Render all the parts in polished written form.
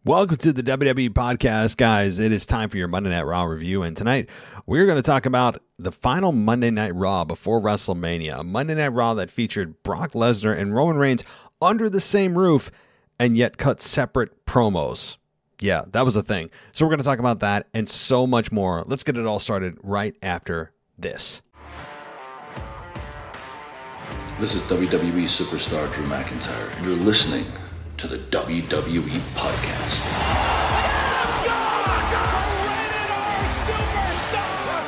Welcome to the WWE podcast, guys. It is time for your Monday Night Raw review, and tonight we're going to talk about the final Monday Night Raw before WrestleMania, a Monday Night Raw that featured Brock Lesnar and Roman Reigns under the same roof and yet cut separate promos. Yeah, that was a thing. So we're going to talk about that and so much more. Let's get it all started right after this. This is WWE superstar Drew McIntyre, and you're listening to the WWE podcast.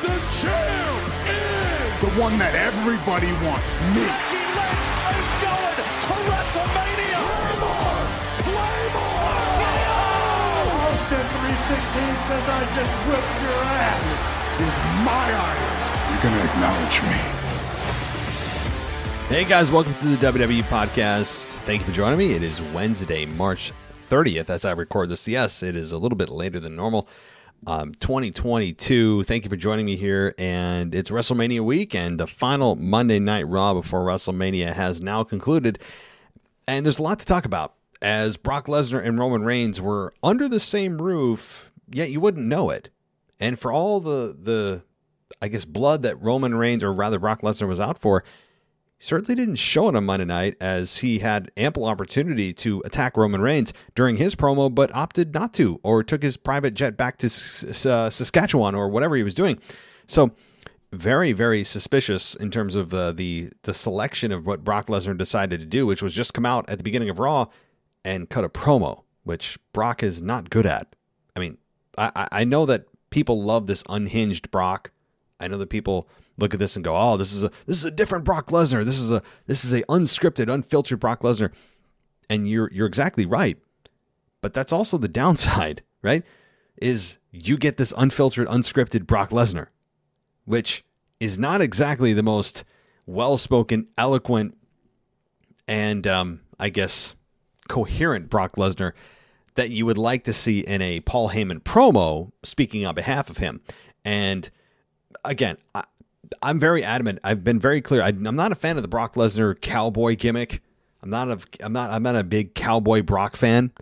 The champ is the one that everybody wants, me. Becky Lynch is going to WrestleMania. Claymore! Austin 316 says I just whipped your ass. This is my honor. You're going to acknowledge me. Hey guys, welcome to the WWE podcast. Thank you for joining me. It is Wednesday, March 30th as I record this. Yes, it is a little bit later than normal. 2022. Thank you for joining me here. And it's WrestleMania week, and the final Monday Night Raw before WrestleMania has now concluded. And there's a lot to talk about, as Brock Lesnar and Roman Reigns were under the same roof, yet you wouldn't know it. And for all the I guess, blood that Roman Reigns, or rather Brock Lesnar, was out for, certainly didn't show it on Monday night, as he had ample opportunity to attack Roman Reigns during his promo, but opted not to, or took his private jet back to Saskatchewan or whatever he was doing. So very, very suspicious in terms of the selection of what Brock Lesnar decided to do, which was just come out at the beginning of Raw and cut a promo, which Brock is not good at. I mean, I know that people love this unhinged Brock. I know that people look at this and go, "Oh, this is a different Brock Lesnar. This is a unscripted, unfiltered Brock Lesnar." And you're exactly right. But that's also the downside, right? Is you get this unfiltered, unscripted Brock Lesnar, which is not exactly the most well-spoken, eloquent, and I guess coherent Brock Lesnar that you would like to see in a Paul Heyman promo speaking on behalf of him. And again, I'm very adamant. I've been very clear. I'm not a fan of the Brock Lesnar cowboy gimmick. I'm not a big cowboy Brock fan.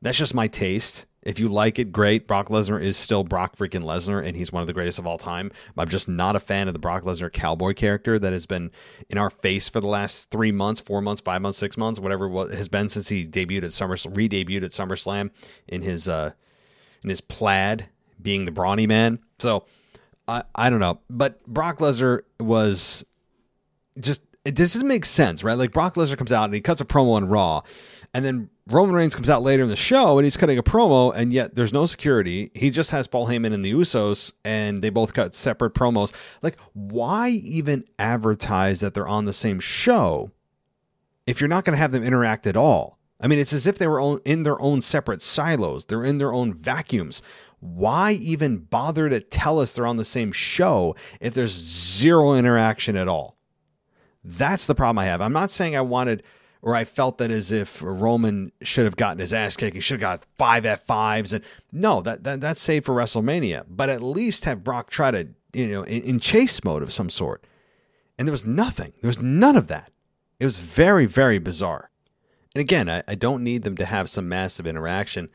That's just my taste. If you like it, great. Brock Lesnar is still Brock freaking Lesnar, and he's one of the greatest of all time. I'm just not a fan of the Brock Lesnar cowboy character that has been in our face for the last 3 months, 4 months, 5 months, 6 months, whatever it has been since he re-debuted at SummerSlam in his plaid, being the brawny man. So I don't know, but Brock Lesnar was just, it doesn't make sense, right? Like, Brock Lesnar comes out and he cuts a promo on Raw, and then Roman Reigns comes out later in the show and he's cutting a promo, and yet there's no security. He just has Paul Heyman and the Usos, and they both cut separate promos. Like, why even advertise that they're on the same show if you're not going to have them interact at all? I mean, it's as if they were in their own separate silos. They're in their own vacuums. Why even bother to tell us they're on the same show if there's zero interaction at all? That's the problem I have. I'm not saying I wanted, or I felt that as if Roman should have gotten his ass kicked. He should have got 5 F5s. And no, that's saved for WrestleMania. But at least have Brock try to, in chase mode of some sort. And there was nothing. There was none of that. It was very, very bizarre. And again, I don't need them to have some massive interaction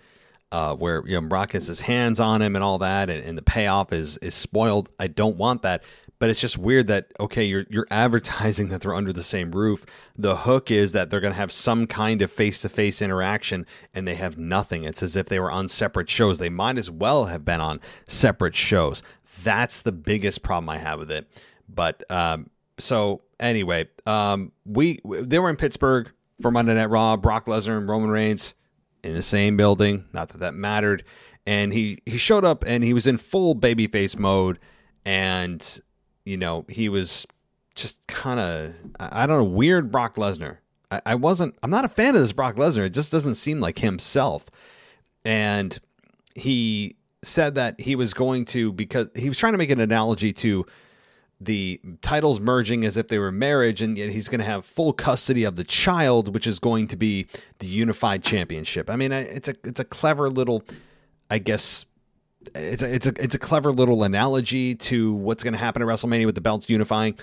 where Brock gets his hands on him and all that, and the payoff is spoiled. I don't want that, but it's just weird that, okay, you're advertising that they're under the same roof. The hook is that they're going to have some kind of face-to-face interaction, and they have nothing. It's as if they were on separate shows. They might as well have been on separate shows. That's the biggest problem I have with it. But so anyway, they were in Pittsburgh for Monday Night Raw. Brock Lesnar and Roman Reigns in the same building, not that mattered, and he showed up and he was in full babyface mode, and he was just kind of, I don't know, weird Brock Lesnar. I'm not a fan of this Brock Lesnar. It just doesn't seem like himself. And he said that he was going to, because he was trying to make an analogy to the titles merging as if they were marriage, and yet he's going to have full custody of the child, which is going to be the unified championship. I mean, it's a clever little, I guess, it's a clever little analogy to what's going to happen at WrestleMania with the belts unifying,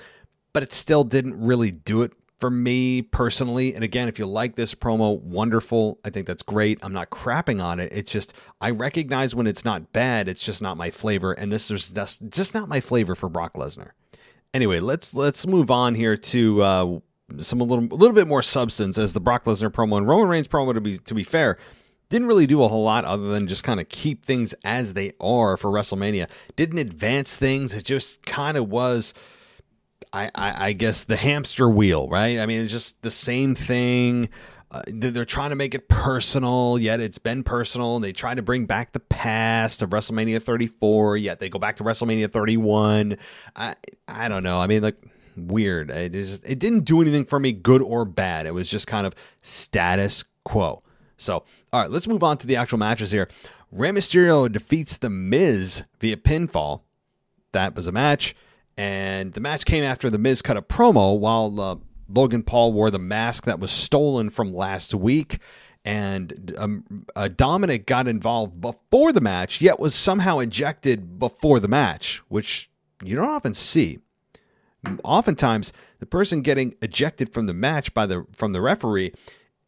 but it still didn't really do it for me personally. And again, if you like this promo, wonderful. I think that's great. I'm not crapping on it. It's just, I recognize when it's not bad. It's just not my flavor. And this is just not my flavor for Brock Lesnar. Anyway, let's move on here to a little bit more substance, as the Brock Lesnar promo and Roman Reigns promo, to be fair, didn't really do a whole lot other than just kind of keep things as they are for WrestleMania. Didn't advance things. It just kind of was, I guess, the hamster wheel, right? I mean, it's just the same thing. They're trying to make it personal, yet it's been personal. They try to bring back the past of WrestleMania 34, yet they go back to WrestleMania 31. I don't know. I mean, like, weird. It didn't do anything for me, good or bad. It was just kind of status quo. So, all right, let's move on to the actual matches here. Rey Mysterio defeats The Miz via pinfall. That was a match. And the match came after The Miz cut a promo while Logan Paul wore the mask that was stolen from last week. And Dominik got involved before the match, yet was somehow ejected before the match, which you don't often see. Oftentimes, the person getting ejected from the match from the referee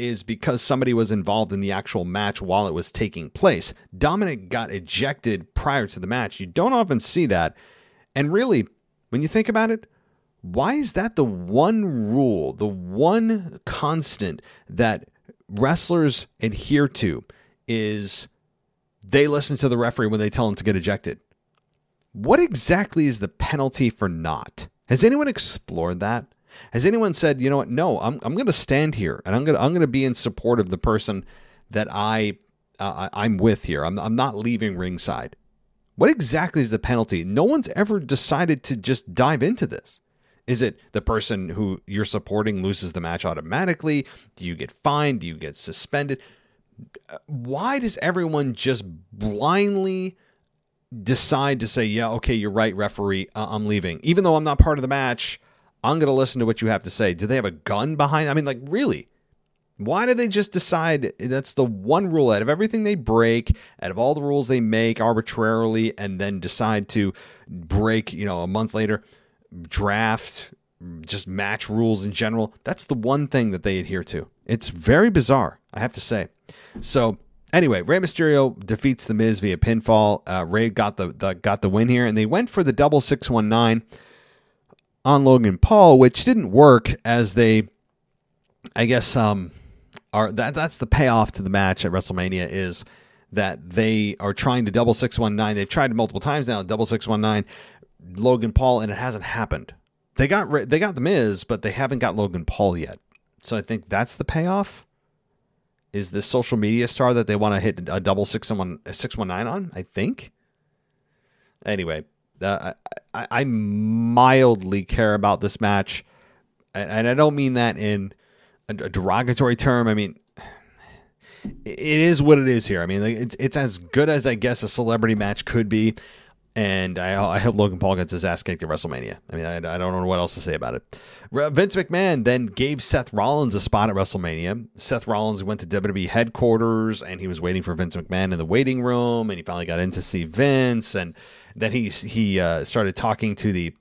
is because somebody was involved in the actual match while it was taking place. Dominik got ejected prior to the match. You don't often see that. And really, when you think about it, why is that the one rule, the one constant that wrestlers adhere to, is they listen to the referee when they tell them to get ejected? What exactly is the penalty for not? Has anyone explored that? Has anyone said, you know what? No, I'm going to stand here and I'm going to be in support of the person that I'm with here. I'm not leaving ringside. What exactly is the penalty? No one's ever decided to just dive into this. Is it the person who you're supporting loses the match automatically? Do you get fined? Do you get suspended? Why does everyone just blindly decide to say, yeah, okay, you're right, referee, I'm leaving. Even though I'm not part of the match, I'm going to listen to what you have to say. Do they have a gun behind? I mean, like, really? Why do they just decide that's the one rule out of everything they break, out of all the rules they make arbitrarily, and then decide to break, a month later, draft, just match rules in general? That's the one thing that they adhere to. It's very bizarre, I have to say. So, anyway, Rey Mysterio defeats The Miz via pinfall. Rey got the win here, and they went for the double 619 on Logan Paul, which didn't work, as they, I guess, that's the payoff to the match at WrestleMania, is that they are trying to double 619. They've tried it multiple times now, double 619 Logan Paul, and it hasn't happened. They got The Miz, but they haven't got Logan Paul yet. So I think that's the payoff. Is this social media star that they want to hit a double 619 on, I think. Anyway, I mildly care about this match, and I don't mean that in a derogatory term. I mean, it is what it is here. I mean, it's as good as, I guess, a celebrity match could be, and I hope Logan Paul gets his ass kicked at WrestleMania. I mean, I don't know what else to say about it. Vince McMahon then gave Seth Rollins a spot at WrestleMania. Seth Rollins went to WWE headquarters, and he was waiting for Vince McMahon in the waiting room, and he finally got in to see Vince, and then he started talking to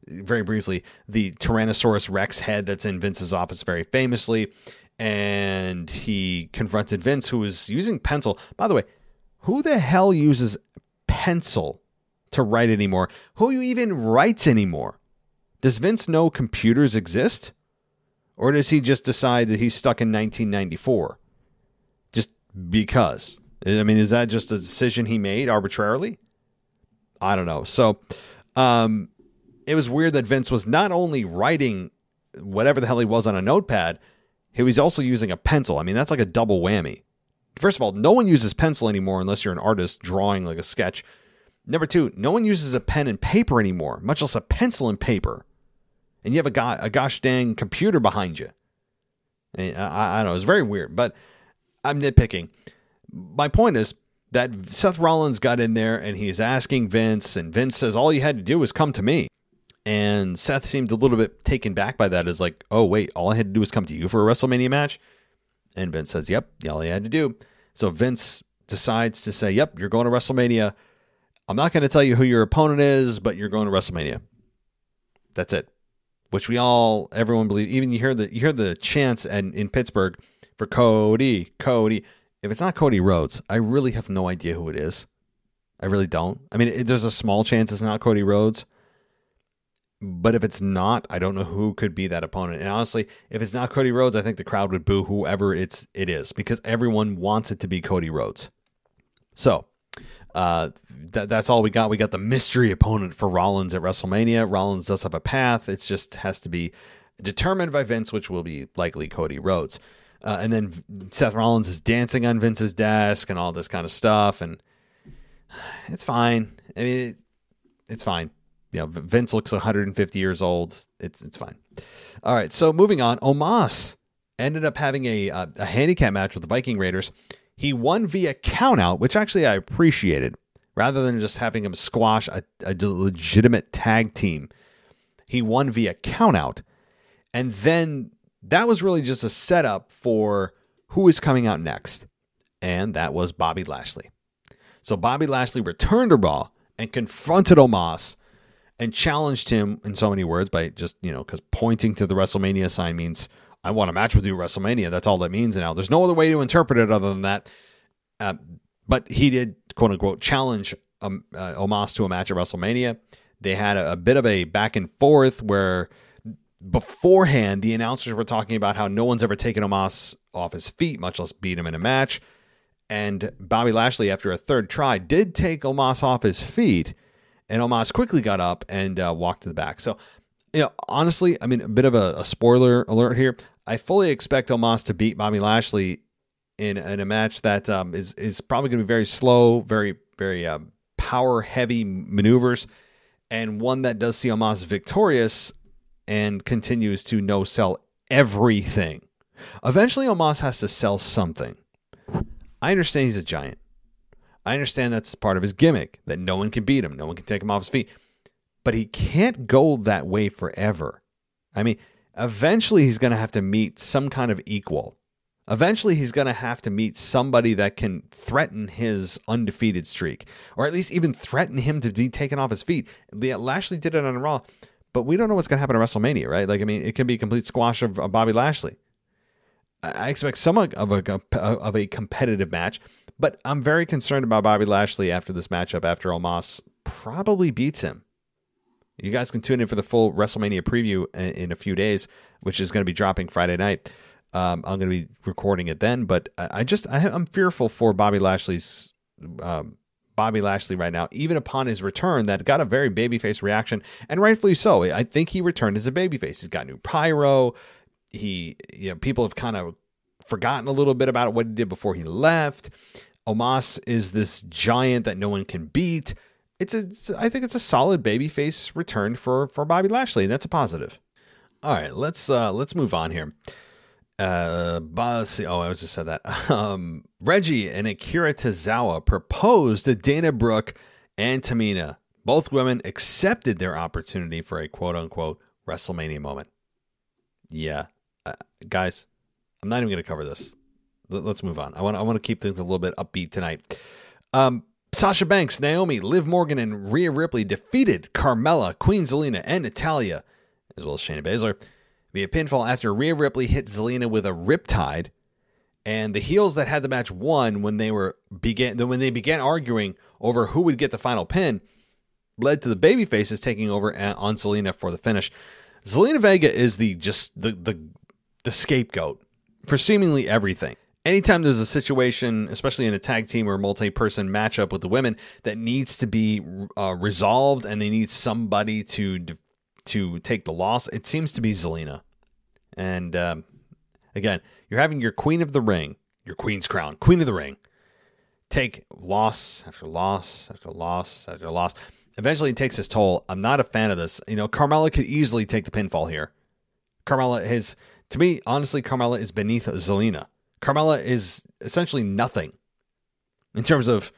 very briefly, the Tyrannosaurus Rex head that's in Vince's office very famously, and he confronted Vince, who was using pencil. By the way, who the hell uses pencil to write anymore? Who even writes anymore? Does Vince know computers exist? Or does he just decide that he's stuck in 1994? Just because? I mean, is that just a decision he made arbitrarily? I don't know. So, it was weird that Vince was not only writing whatever the hell he was on a notepad, he was also using a pencil. I mean, that's like a double whammy. First of all, no one uses pencil anymore unless you're an artist drawing like a sketch. Number two, no one uses a pen and paper anymore, much less a pencil and paper. And you have a gosh dang computer behind you. And I don't know, it's very weird, but I'm nitpicking. My point is that Seth Rollins got in there and he's asking Vince, and Vince says, all you had to do was come to me. And Seth seemed a little bit taken back by that, as like, oh, wait, all I had to do was come to you for a WrestleMania match? And Vince says, yep, all you had to do. So Vince decides to say, yep, you're going to WrestleMania. I'm not going to tell you who your opponent is, but you're going to WrestleMania. That's it. which everyone believe. Even you hear the chants in Pittsburgh for Cody. If it's not Cody Rhodes, I really have no idea who it is. I really don't. I mean, there's a small chance it's not Cody Rhodes. But if it's not, I don't know who could be that opponent. And honestly, if it's not Cody Rhodes, I think the crowd would boo whoever it is, because everyone wants it to be Cody Rhodes. So that's all we got. We got the mystery opponent for Rollins at WrestleMania. Rollins does have a path. It just has to be determined by Vince, which will be likely Cody Rhodes. And then Seth Rollins is dancing on Vince's desk and all this kind of stuff. And it's fine. I mean, it's fine. You know, Vince looks 150 years old. It's fine. All right, so moving on. Omos ended up having a handicap match with the Viking Raiders. He won via countout, which actually I appreciated, rather than just having him squash a legitimate tag team. He won via countout, and then that was really just a setup for who is coming out next, and that was Bobby Lashley. So Bobby Lashley returned to Raw and confronted Omos and challenged him in so many words by just, because pointing to the WrestleMania sign means, I want a match with you at WrestleMania. That's all that means now. There's no other way to interpret it other than that. But he did, quote unquote, challenge Omos to a match at WrestleMania. They had a bit of a back and forth where beforehand, the announcers were talking about how no one's ever taken Omos off his feet, much less beat him in a match. And Bobby Lashley, after a third try, did take Omos off his feet. And Omos quickly got up and walked to the back. So, honestly, I mean, a bit of a spoiler alert here. I fully expect Omos to beat Bobby Lashley in a match that is probably going to be very slow, very, very power-heavy maneuvers, and one that does see Omos victorious and continues to no-sell everything. Eventually, Omos has to sell something. I understand he's a giant. I understand that's part of his gimmick, that no one can beat him. No one can take him off his feet. But he can't go that way forever. I mean, eventually he's going to have to meet some kind of equal. Eventually he's going to have to meet somebody that can threaten his undefeated streak, or at least even threaten him to be taken off his feet. Lashley did it on Raw, but we don't know what's going to happen at WrestleMania, right? Like, I mean, it can be a complete squash of Bobby Lashley. I expect somewhat of a competitive match, but I'm very concerned about Bobby Lashley after this matchup, after Omos probably beats him. You guys can tune in for the full WrestleMania preview in a few days, which is going to be dropping Friday night. I'm going to be recording it then, but I'm fearful for Bobby Lashley right now, even upon his return that got a very babyface reaction, and rightfully so. I think he returned as a babyface. He's got new pyro. People have kind of forgotten a little bit about what he did before he left. Omos is this giant that no one can beat. I think it's a solid babyface return for Bobby Lashley, and that's a positive. All right, let's move on here. I just said that. Reggie and Akira Tozawa proposed to Dana Brooke and Tamina. Both women accepted their opportunity for a quote-unquote WrestleMania moment. Yeah. Guys, I'm not even going to cover this. Let's move on. I want to keep things a little bit upbeat tonight. Sasha Banks, Naomi, Liv Morgan, and Rhea Ripley defeated Carmella, Queen Zelina, and Natalya, as well as Shayna Baszler, via pinfall after Rhea Ripley hit Zelina with a riptide. And the heels that had the match won when they began arguing over who would get the final pin, led to the babyfaces taking over on Zelina for the finish. Zelina Vega is the scapegoat for seemingly everything. Anytime there's a situation, especially in a tag team or multi-person matchup with the women, that needs to be resolved and they need somebody to take the loss, it seems to be Zelina. And again, you're having your queen of the ring, your queen's crown, queen of the ring, take loss after loss after loss after loss. Eventually it takes its toll. I'm not a fan of this. Carmella could easily take the pinfall here. To me, honestly, Carmella is beneath Zelina. Carmella is essentially nothing in terms of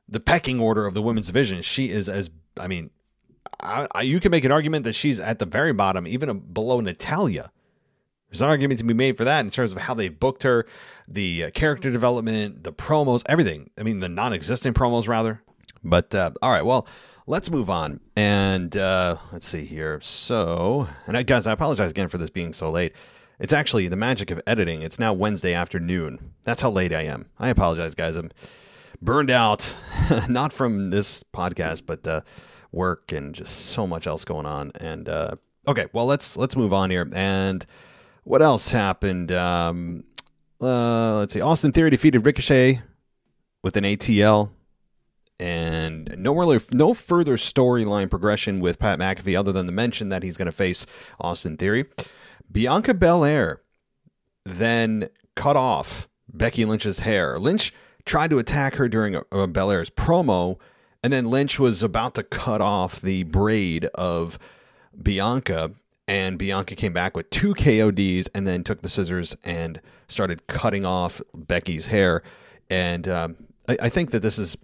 the pecking order of the women's division. She is you can make an argument that she's at the very bottom, even below Natalya. There's an argument to be made for that in terms of how they booked her, the character development, the promos, everything. I mean, the non-existent promos, rather. But, all right, well, let's move on. And let's see here. So, and guys, I apologize again for this being so late. It's actually the magic of editing. It's now Wednesday afternoon. That's how late I am. I apologize, guys. I'm burned out, not from this podcast, but work and just so much else going on. And okay, well, let's move on here. And what else happened? Let's see. Austin Theory defeated Ricochet with an ATL. And no further storyline progression with Pat McAfee other than the mention that he's going to face Austin Theory. Bianca Belair then cut off Becky Lynch's hair. Lynch tried to attack her during Belair's promo, and then Lynch was about to cut off the braid of Bianca, and Bianca came back with 2 KODs and then took the scissors and started cutting off Becky's hair. And I think that this is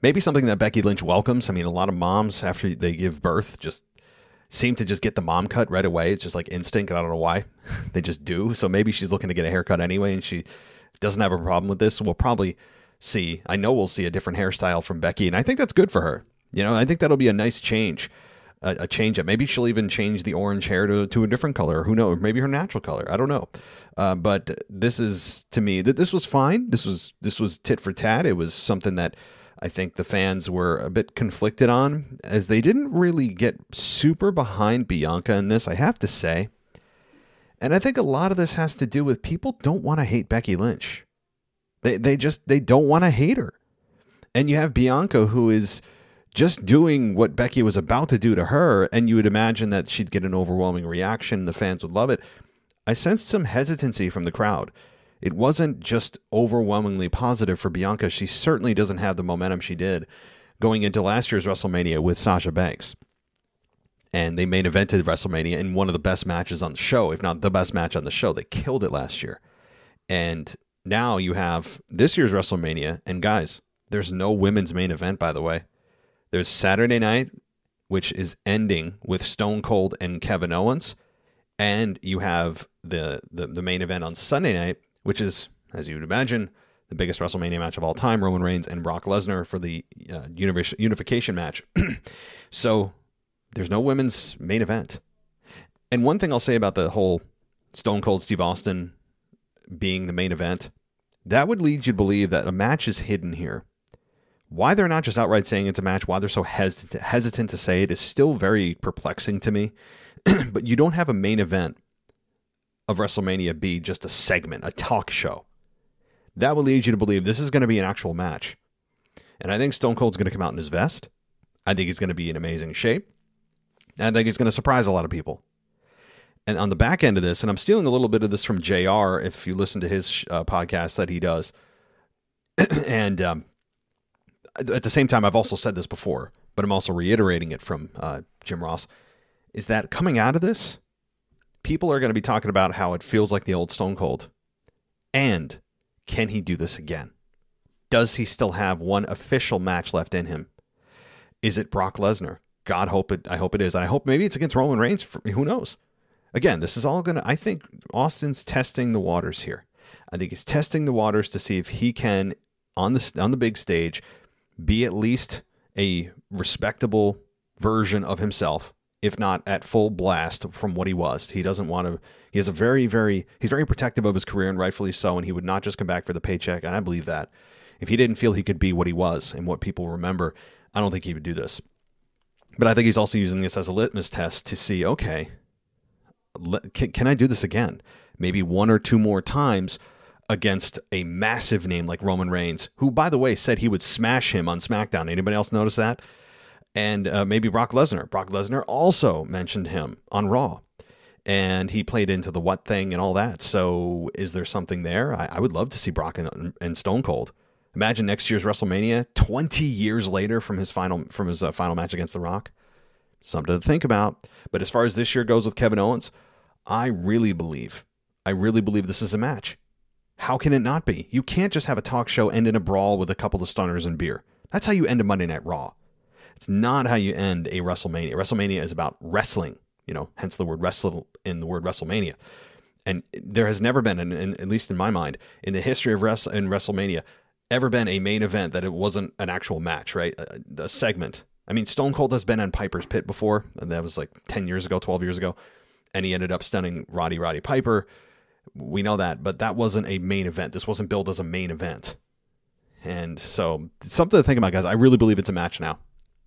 maybe something that Becky Lynch welcomes. I mean, a lot of moms, after they give birth, just seem to just get the mom cut right away. It's just like instinct, and I don't know why. They just do. So maybe she's looking to get a haircut anyway, and she doesn't have a problem with this. So we'll probably see, I know we'll see a different hairstyle from Becky, and I think that's good for her. You know, I think that'll be a nice change, a change up. Maybe she'll even change the orange hair to a different color. Who knows? Maybe her natural color. I don't know. But this is, to me, that this was fine. This was tit for tat. It was something that I think the fans were a bit conflicted on, as they didn't really get super behind Bianca in this, I have to say. And I think a lot of this has to do with people don't want to hate Becky Lynch. They don't want to hate her. And you have Bianca, who is just doing what Becky was about to do to her, and you would imagine that she'd get an overwhelming reaction, the fans would love it. I sensed some hesitancy from the crowd. It wasn't just overwhelmingly positive for Bianca. She certainly doesn't have the momentum she did going into last year's WrestleMania with Sasha Banks. And they main evented WrestleMania in one of the best matches on the show, if not the best match on the show. They killed it last year. And now you have this year's WrestleMania. And guys, there's no women's main event, by the way. There's Saturday night, which is ending with Stone Cold and Kevin Owens. And you have the main event on Sunday night, which is, as you would imagine, the biggest WrestleMania match of all time, Roman Reigns and Brock Lesnar for the unification match. So there's no women's main event. And one thing I'll say about the whole Stone Cold Steve Austin being the main event, that would lead you to believe that a match is hidden here. Why they're not just outright saying it's a match, why they're so hesitant to say it, is still very perplexing to me. But you don't have a main event of WrestleMania be just a segment, a talk show. That will lead you to believe this is going to be an actual match. And I think Stone Cold's going to come out in his vest. I think he's going to be in amazing shape. And I think he's going to surprise a lot of people. And on the back end of this, and I'm stealing a little bit of this from JR, if you listen to his podcast that he does. And at the same time, I've also said this before, but I'm also reiterating it from Jim Ross, is that coming out of this, people are going to be talking about how it feels like the old Stone Cold. And can he do this again? Does he still have one official match left in him? Is it Brock Lesnar? God, I hope it is. And I hope maybe it's against Roman Reigns. Who knows? Again, this is all going to, I think Austin's testing the waters here. I think he's testing the waters to see if he can, on the big stage, be at least a respectable version of himself, if not at full blast from what he was. He doesn't want to, he has a he's very protective of his career, and rightfully so, and he would not just come back for the paycheck, and I believe that. If he didn't feel he could be what he was and what people remember, I don't think he would do this. But I think he's also using this as a litmus test to see, okay, can I do this again? Maybe one or two more times against a massive name like Roman Reigns, who, by the way, said he would smash him on SmackDown. Anybody else notice that? And maybe Brock Lesnar. Brock Lesnar also mentioned him on Raw. And he played into the what thing and all that. So is there something there? I would love to see Brock and Stone Cold. Imagine next year's WrestleMania, 20 years later from his final match against The Rock. Something to think about. But as far as this year goes with Kevin Owens, I really believe this is a match. How can it not be? You can't just have a talk show end in a brawl with a couple of stunners and beer. That's how you end a Monday Night Raw. It's not how you end a WrestleMania. WrestleMania is about wrestling, hence the word wrestle in the word WrestleMania. And there has never been, at least in my mind, in the history of WrestleMania, ever been a main event that it wasn't an actual match, right? A segment I mean, Stone Cold has been in Piper's Pit before, and that was like 10 years ago, 12 years ago, and he ended up stunning Roddy Piper. We know that, but that wasn't a main event. This wasn't billed as a main event. And so, something to think about, guys. I really believe it's a match now.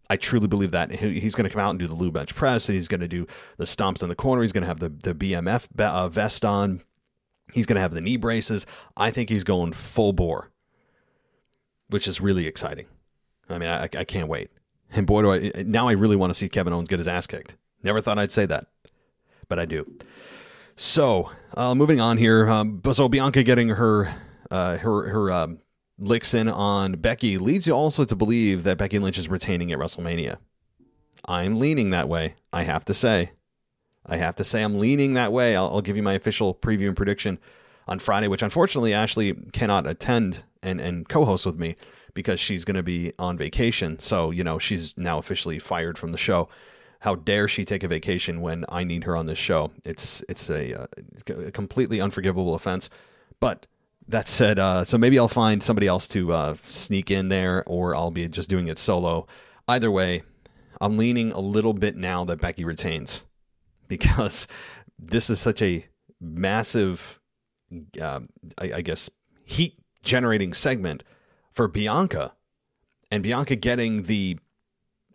I truly believe that. He's going to come out and do the Lou bench press. He's going to do the stomps in the corner. He's going to have the BMF vest on. He's going to have the knee braces. I think he's going full bore, which is really exciting. I mean, I can't wait. And boy, now I really want to see Kevin Owens get his ass kicked. Never thought I'd say that, but I do. So, moving on here. So Bianca getting her licks in on Becky leads you also to believe that Becky Lynch is retaining at WrestleMania. I'm leaning that way. I have to say I'm leaning that way. I'll give you my official preview and prediction on Friday, which unfortunately Ashley cannot attend and co-host with me because she's going to be on vacation. So, she's now officially fired from the show. How dare she take a vacation when I need her on this show? It's a completely unforgivable offense. But that said, so maybe I'll find somebody else to sneak in there, or I'll be just doing it solo. Either way, I'm leaning a little bit now that Becky retains, because this is such a massive, I guess, heat-generating segment for Bianca, and Bianca getting the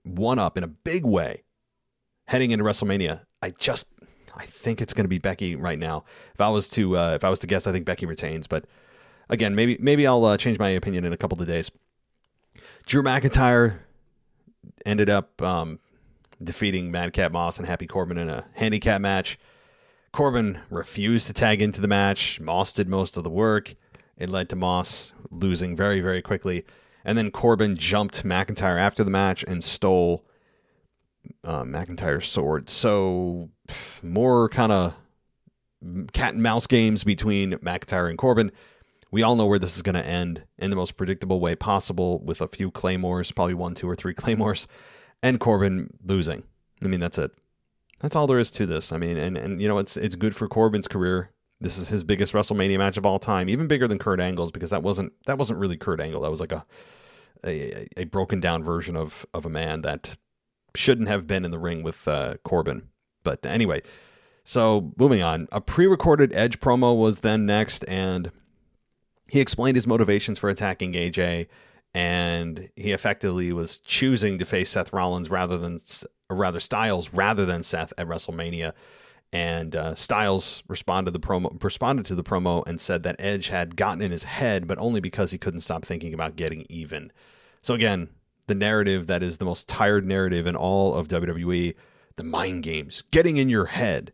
one-up in a big way heading into WrestleMania. I think it's going to be Becky right now. If I was to guess, I think Becky retains. But again, maybe I'll change my opinion in a couple of days. Drew McIntyre ended up defeating Madcap Moss and Happy Corbin in a handicap match. Corbin refused to tag into the match. Moss did most of the work. It led to Moss losing very, very quickly. And then Corbin jumped McIntyre after the match and stole McIntyre's sword. So more kind of cat and mouse games between McIntyre and Corbin. We all know where this is going to end in the most predictable way possible, with a few claymores, probably 1, 2, or 3 claymores, and Corbin losing. I mean, that's it. That's all there is to this. I mean, and it's good for Corbin's career. This is his biggest WrestleMania match of all time, even bigger than Kurt Angle's, because that wasn't really Kurt Angle. That was like a broken down version of a man that shouldn't have been in the ring with Corbin. But anyway, so moving on. A pre-recorded Edge promo was then next, and he explained his motivations for attacking AJ, and he effectively was choosing to face Seth Rollins Styles rather than Seth at WrestleMania. And Styles responded to the promo and said that Edge had gotten in his head, but only because he couldn't stop thinking about getting even. So again, the narrative that is the most tired narrative in all of WWE, the mind games, getting in your head.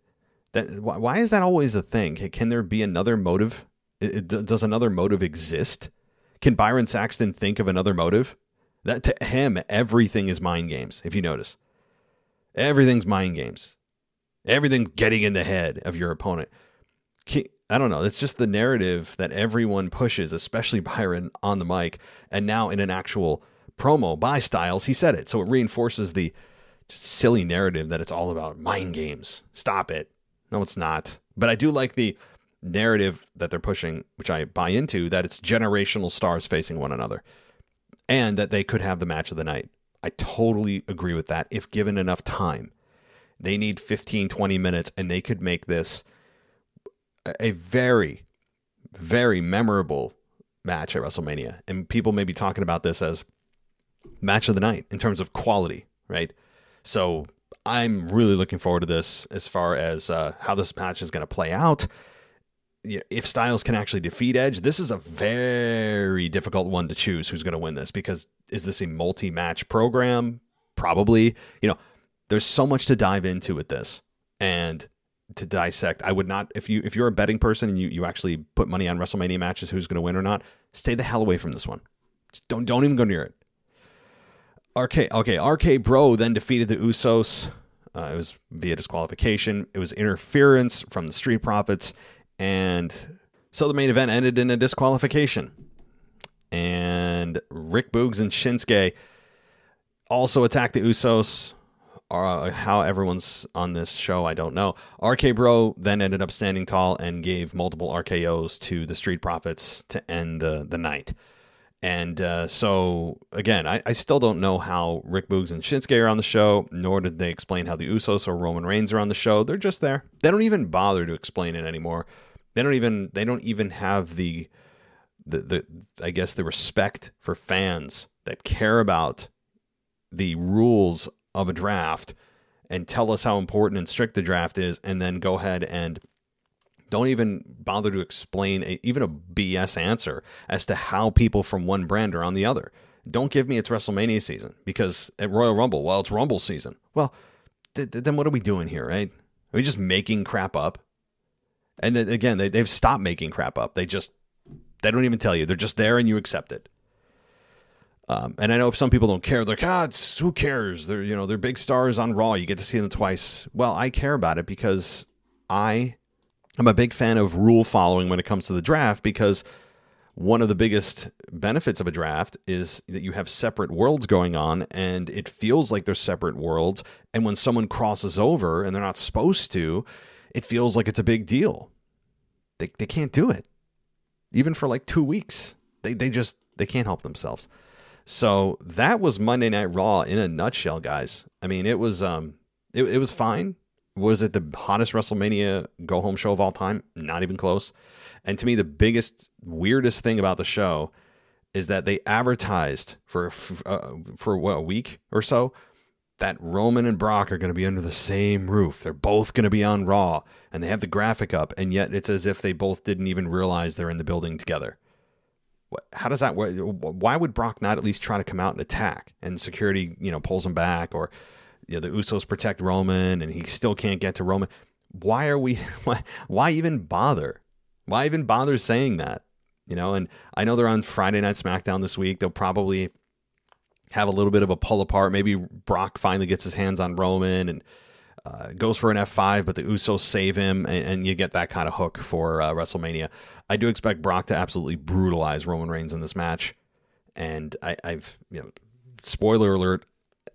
Why is that always a thing? Can there be another motive? Does another motive exist? Can Byron Saxton think of another motive? That to him, everything is mind games, if you notice. Everything's mind games. Everything getting in the head of your opponent. I don't know. It's just the narrative that everyone pushes, especially Byron on the mic, and now in an actual promo by Styles, he said it. So it reinforces the just silly narrative that it's all about mind games. Stop it. No, it's not. But I do like the narrative that they're pushing, which I buy into, that it's generational stars facing one another, and that they could have the match of the night. I totally agree with that if given enough time. They need 15, 20 minutes, and they could make this a very, very memorable match at WrestleMania. And people may be talking about this as match of the night in terms of quality, right? So I'm really looking forward to this as far as how this match is going to play out. If Styles can actually defeat Edge, this is a very difficult one to choose who's going to win this, because is this a multi-match program? Probably. There's so much to dive into with this and to dissect. I would not, if you're a betting person and you actually put money on WrestleMania matches, who's going to win or not, stay the hell away from this one. Just don't even go near it. RK Bro then defeated the Usos. It was via disqualification. It was interference from the Street Profits. And so the main event ended in a disqualification. And Rick Boogs and Shinsuke also attacked the Usos. How everyone's on this show, I don't know. RK Bro then ended up standing tall and gave multiple RKOs to the Street Profits to end the night. And so, again, I still don't know how Rick Boogs and Shinsuke are on the show, nor did they explain how the Usos or Roman Reigns are on the show. They're just there. They don't even bother to explain it anymore. They don't even have the I guess the respect for fans that care about the rules of a draft and tell us how important and strict the draft is, and then go ahead and don't even bother to explain even a BS answer as to how people from one brand are on the other. Don't give me it's WrestleMania season, because at Royal Rumble, well, it's Rumble season. Well, then what are we doing here, right? Are we just making crap up? And then again, they've stopped making crap up. They don't even tell you. They're just there and you accept it. And I know some people don't care. They're like, who cares? They're big stars on Raw. You get to see them twice. Well, I care about it because I'm a big fan of rule following when it comes to the draft, because one of the biggest benefits of a draft is that you have separate worlds going on, and it feels like they're separate worlds. And when someone crosses over and they're not supposed to, it feels like it's a big deal. They can't do it. Even for like 2 weeks. They can't help themselves. So that was Monday Night Raw in a nutshell, guys. I mean, it was it was fine. Was it the hottest WrestleMania go-home show of all time? Not even close. And to me, the biggest, weirdest thing about the show is that they advertised for a week or so that Roman and Brock are going to be under the same roof. They're both going to be on Raw, and they have the graphic up, and yet it's as if they both didn't even realize they're in the building together. How does that work? Why would Brock not at least try to come out and attack, and security, pulls him back, or the Usos protect Roman and he still can't get to Roman? Why even bother? Why even bother saying that? And I know they're on Friday Night SmackDown this week. They'll probably have a little bit of a pull apart. Maybe Brock finally gets his hands on Roman and goes for an F5, but the Usos save him, and you get that kind of hook for WrestleMania. I do expect Brock to absolutely brutalize Roman Reigns in this match. And I've spoiler alert,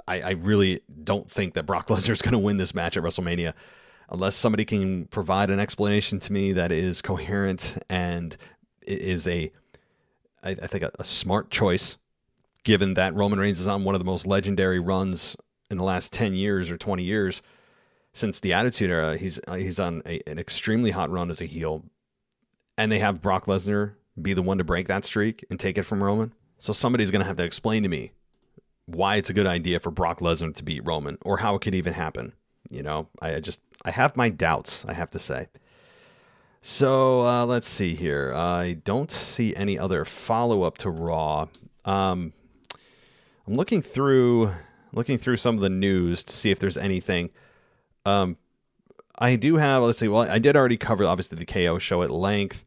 I really don't think that Brock Lesnar is going to win this match at WrestleMania unless somebody can provide an explanation to me that is coherent and is I think a smart choice, given that Roman Reigns is on one of the most legendary runs in the last 10 years or 20 years since the Attitude Era. He's on an extremely hot run as a heel, and they have Brock Lesnar be the one to break that streak and take it from Roman. So somebody's going to have to explain to me why it's a good idea for Brock Lesnar to beat Roman, or how it could even happen. I have my doubts, I have to say. So let's see here. I don't see any other follow-up to Raw. I'm looking through some of the news to see if there's anything. I do have, let's see, well, I did already cover, obviously, the KO show at length.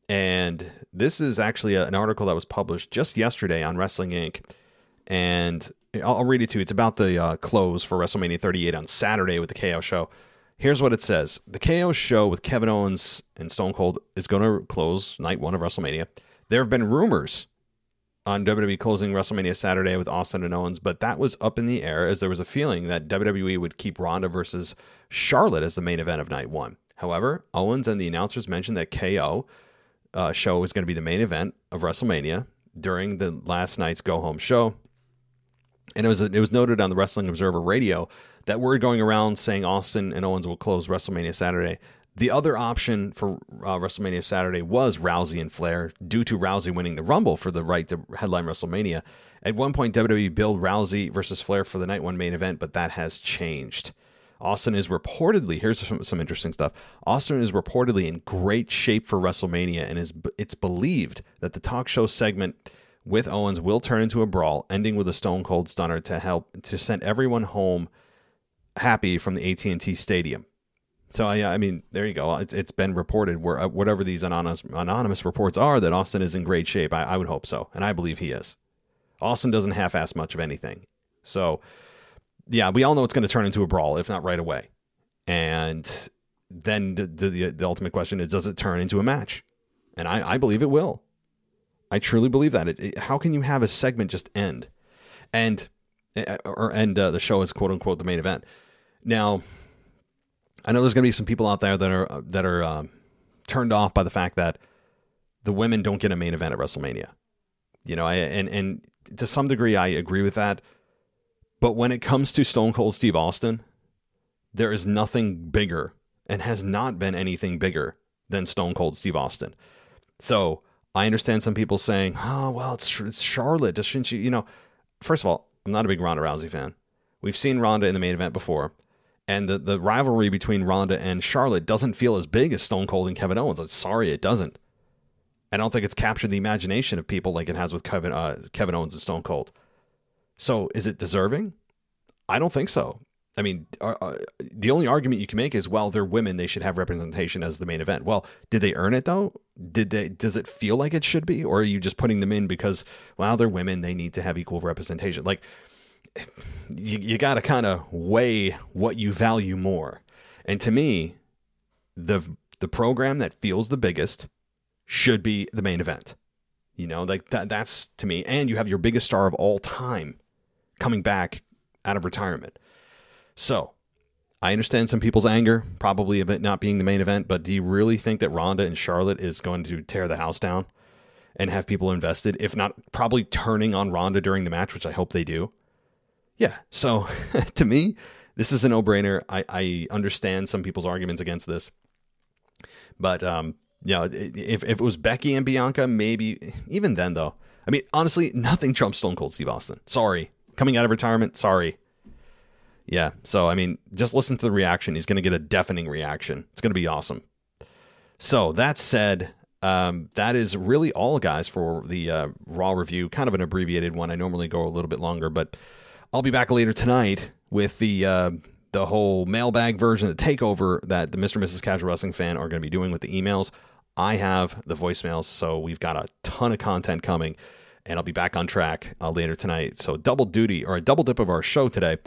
And this is actually an article that was published just yesterday on Wrestling Inc. And I'll read it to you. It's about the close for WrestleMania 38 on Saturday with the KO show. Here's what it says. The KO show with Kevin Owens and Stone Cold is going to close night one of WrestleMania. There have been rumors on WWE closing WrestleMania Saturday with Austin and Owens, but that was up in the air, as there was a feeling that WWE would keep Ronda versus Charlotte as the main event of night one. However, Owens and the announcers mentioned that KO show was going to be the main event of WrestleMania during the last night's go-home show. And it was noted on the Wrestling Observer Radio that word going around saying Austin and Owens will close WrestleMania Saturday. The other option for WrestleMania Saturday was Rousey and Flair, due to Rousey winning the Rumble for the right to headline WrestleMania. At one point, WWE billed Rousey versus Flair for the night one main event, but that has changed. Austin is reportedly, here's some interesting stuff. Austin is reportedly in great shape for WrestleMania, and it's believed that the talk show segment with Owens will turn into a brawl, ending with a Stone Cold Stunner to send everyone home happy from the AT&T Stadium. So I mean, there you go. It's been reported, where whatever these anonymous reports are, that Austin is in great shape. I would hope so, and I believe he is. Austin doesn't half-ass much of anything. So yeah, we all know it's going to turn into a brawl, if not right away. And then the ultimate question is, does it turn into a match? And I believe it will. I truly believe that. How can you have a segment just end? And the show is quote unquote the main event. Now, I know there's going to be some people out there that are turned off by the fact that the women don't get a main event at WrestleMania. You know, and to some degree, I agree with that. But when it comes to Stone Cold Steve Austin, there is nothing bigger and has not been anything bigger than Stone Cold Steve Austin. So I understand some people saying, oh, well, it's Charlotte. Shouldn't she, you know, first of all, I'm not a big Ronda Rousey fan. We've seen Ronda in the main event before. And the rivalry between Ronda and Charlotte doesn't feel as big as Stone Cold and Kevin Owens. I'm sorry, it doesn't. I don't think it's captured the imagination of people like it has with Kevin Owens and Stone Cold. So is it deserving? I don't think so. I mean, the only argument you can make is, well, they're women. They should have representation as the main event. Well, did they earn it, though? Does it feel like it should be? Or are you just putting them in because, well, they're women. They need to have equal representation. Like, you got to kind of weigh what you value more. And to me, the program that feels the biggest should be the main event. You know, like that's to me. And you have your biggest star of all time coming back out of retirement. So I understand some people's anger, probably of it not being the main event, but do you really think that Ronda and Charlotte is going to tear the house down and have people invested, if not probably turning on Ronda during the match, which I hope they do? Yeah. So to me, this is a no-brainer. I understand some people's arguments against this, but yeah, if it was Becky and Bianca, maybe even then though, I mean, honestly, nothing trumps Stone Cold Steve Austin. Sorry. Coming out of retirement. Sorry. Yeah. So, I mean, just listen to the reaction. He's going to get a deafening reaction. It's going to be awesome. So that said, that is really all, guys, for the Raw review. Kind of an abbreviated one. I normally go a little bit longer, but I'll be back later tonight with the whole mailbag version, the takeover that the Mr. and Mrs. Casual Wrestling fan are going to be doing with the emails. I have the voicemails, so we've got a ton of content coming, and I'll be back on track later tonight. So double duty, or a double dip of our show today.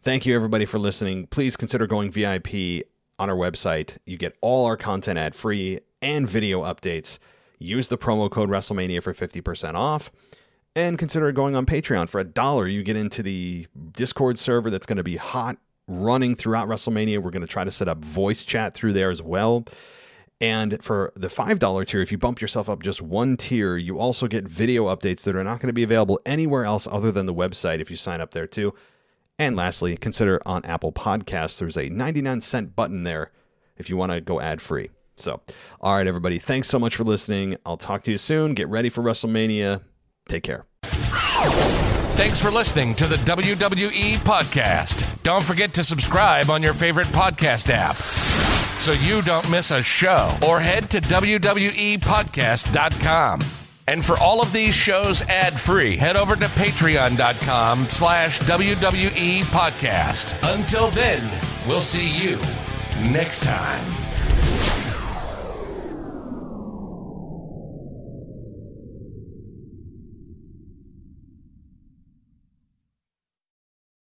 Thank you, everybody, for listening. Please consider going VIP on our website. You get all our content ad-free and video updates. Use the promo code WrestleMania for 50% off. And consider going on Patreon. For $1, you get into the Discord server that's going to be hot, running throughout WrestleMania. We're going to try to set up voice chat through there as well. And for the $5 tier, if you bump yourself up just one tier, you also get video updates that are not going to be available anywhere else other than the website if you sign up there too. And lastly, consider on Apple Podcasts, there's a 99-cent button there if you want to go ad-free. So, all right, everybody, thanks so much for listening. I'll talk to you soon. Get ready for WrestleMania. Take care. Thanks for listening to the WWE Podcast. Don't forget to subscribe on your favorite podcast app so you don't miss a show, or head to WWEpodcast.com. And for all of these shows ad-free, head over to patreon.com/WWE Podcast. Until then, we'll see you next time.